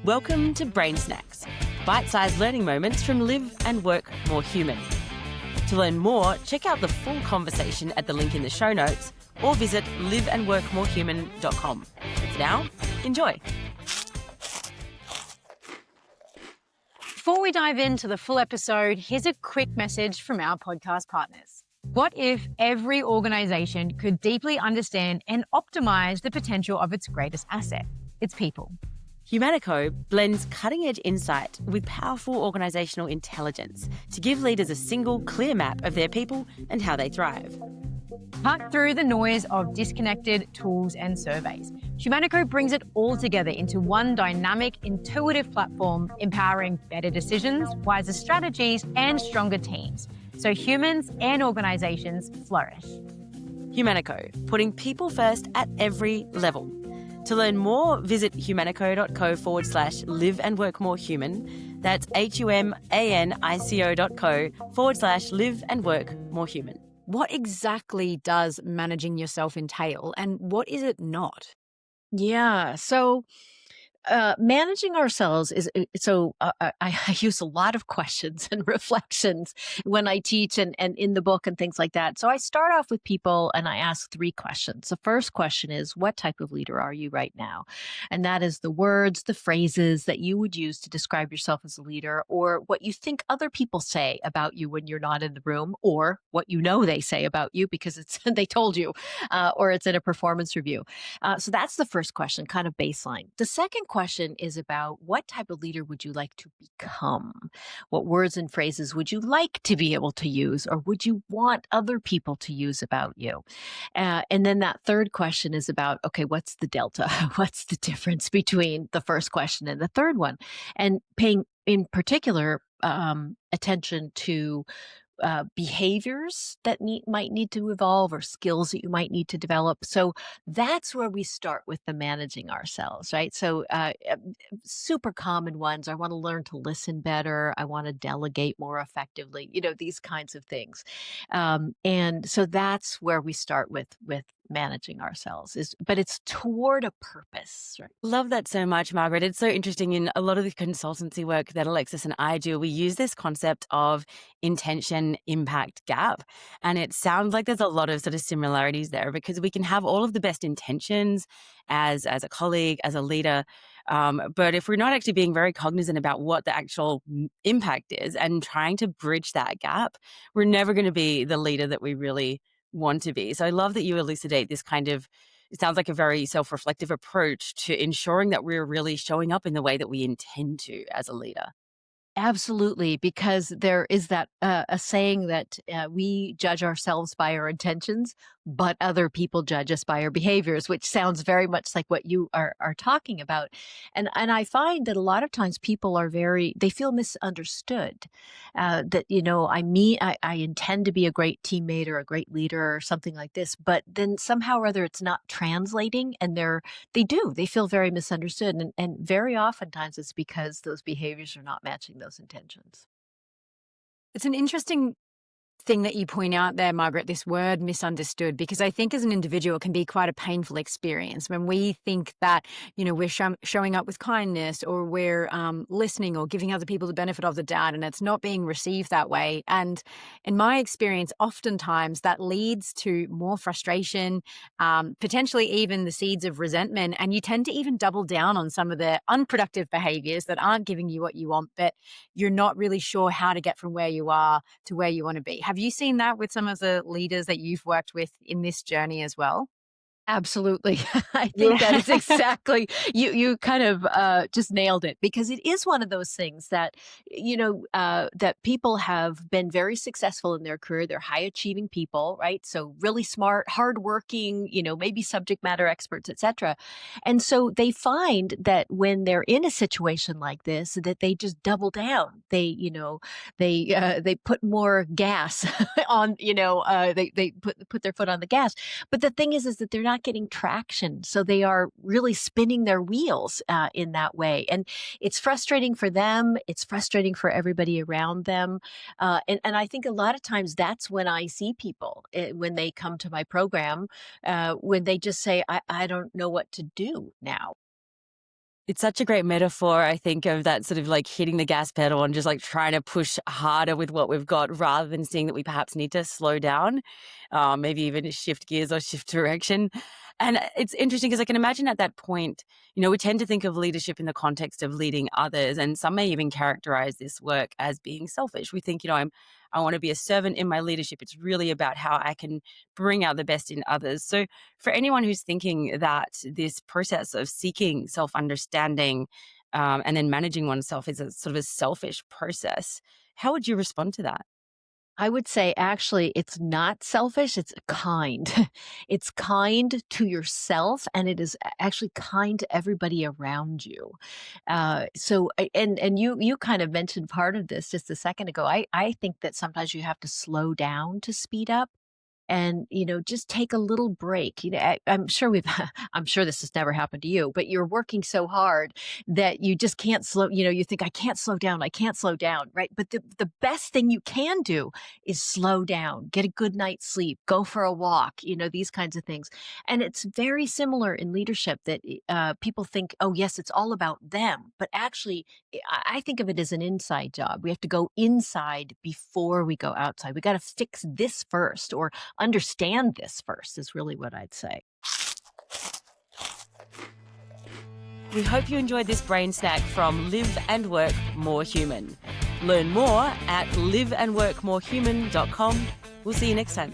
Welcome to Brain Snacks, bite-sized learning moments from Live and Work More Human. To learn more, check out the full conversation at the link in the show notes or visit liveandworkmorehuman.com. It's now, enjoy. Before we dive into the full episode, here's a quick message from our podcast partners. What if every organization could deeply understand and optimize the potential of its greatest asset, its people? Humanico blends cutting-edge insight with powerful organisational intelligence to give leaders a single, clear map of their people and how they thrive. Cut through the noise of disconnected tools and surveys. Humanico brings it all together into one dynamic, intuitive platform, empowering better decisions, wiser strategies, and stronger teams, so humans and organisations flourish. Humanico, putting people first at every level. To learn more, visit humanico.co/live and work more human. That's humanico.co/live and work more human. What exactly does managing yourself entail, and what is it not? Yeah. So managing ourselves is I use a lot of questions and reflections when I teach and in the book and things like that. So I start off with people and I ask 3 questions. The first question is, what type of leader are you right now? And that is the words, the phrases that you would use to describe yourself as a leader, or what you think other people say about you when you're not in the room, or what you know they say about you because it's they told you, or it's in a performance review. So that's the first question, kind of baseline. The second question is about what type of leader would you like to become? What words and phrases would you like to be able to use, or would you want other people to use about you? And then that third question is about, okay, what's the delta? What's the difference between the first question and the third one? And paying in particular attention to behaviors that might need to evolve, or skills that you might need to develop. So that's where we start with the managing ourselves, right? So super common ones. I want to learn to listen better. I want to delegate more effectively, these kinds of things. And so that's where we start with managing ourselves, but it's toward a purpose, right? Love that so much, Margaret. It's so interesting. In a lot of the consultancy work that Alexis and I do, we use this concept of intention impact gap. And it sounds like there's a lot of sort of similarities there, because we can have all of the best intentions as a colleague, as a leader. But if we're not actually being very cognizant about what the actual impact is and trying to bridge that gap, we're never going to be the leader that we really want to be. So I love that you elucidate this kind of, it sounds like a very self-reflective approach to ensuring that we're really showing up in the way that we intend to as a leader. Absolutely, because there is that a saying that we judge ourselves by our intentions, but other people judge us by our behaviors, which sounds very much like what you are talking about. And I find that a lot of times people they feel misunderstood. That I intend to be a great teammate or a great leader or something like this, but then somehow or other it's not translating, and they feel very misunderstood, and very oftentimes it's because those behaviors are not matching those intentions. It's an interesting thing that you point out there, Margaret, this word misunderstood, because I think as an individual it can be quite a painful experience when we think that, we're showing up with kindness, or we're listening or giving other people the benefit of the doubt, and it's not being received that way. And in my experience, oftentimes that leads to more frustration, potentially even the seeds of resentment, and you tend to even double down on some of the unproductive behaviors that aren't giving you what you want, but you're not really sure how to get from where you are to where you want to be. Have you seen that with some of the leaders that you've worked with in this journey as well? Absolutely. I think that is exactly, you kind of just nailed it, because it is one of those things that, that people have been very successful in their career. They're high achieving people, right? So really smart, hardworking, maybe subject matter experts, etc. And so they find that when they're in a situation like this, that they just double down. They put more gas on, they put their foot on the gas. But the thing is that they're not getting traction. So they are really spinning their wheels in that way. And it's frustrating for them. It's frustrating for everybody around them. And I think a lot of times that's when I see people, when they come to my program, when they just say, I don't know what to do now. It's such a great metaphor, I think, of that sort of like hitting the gas pedal and just like trying to push harder with what we've got rather than seeing that we perhaps need to slow down, maybe even shift gears or shift direction. And it's interesting because I can imagine at that point, we tend to think of leadership in the context of leading others. And some may even characterize this work as being selfish. We think, I want to be a servant in my leadership. It's really about how I can bring out the best in others. So for anyone who's thinking that this process of seeking self-understanding and then managing oneself is a sort of a selfish process, how would you respond to that? I would say actually it's not selfish, it's kind. It's kind to yourself and it is actually kind to everybody around you. And you kind of mentioned part of this just a second ago. I think that sometimes you have to slow down to speed up and just take a little break. I'm sure I'm sure this has never happened to you, but you're working so hard that you just can't slow. You think, I can't slow down, right? But the best thing you can do is slow down, get a good night's sleep, go for a walk, these kinds of things. And it's very similar in leadership that people think, oh yes, it's all about them, but actually I think of it as an inside job. We have to go inside before we go outside. We got to fix this first, or understand this first, is really what I'd say. We hope you enjoyed this brain snack from Live and Work More Human. Learn more at liveandworkmorehuman.com. We'll see you next time.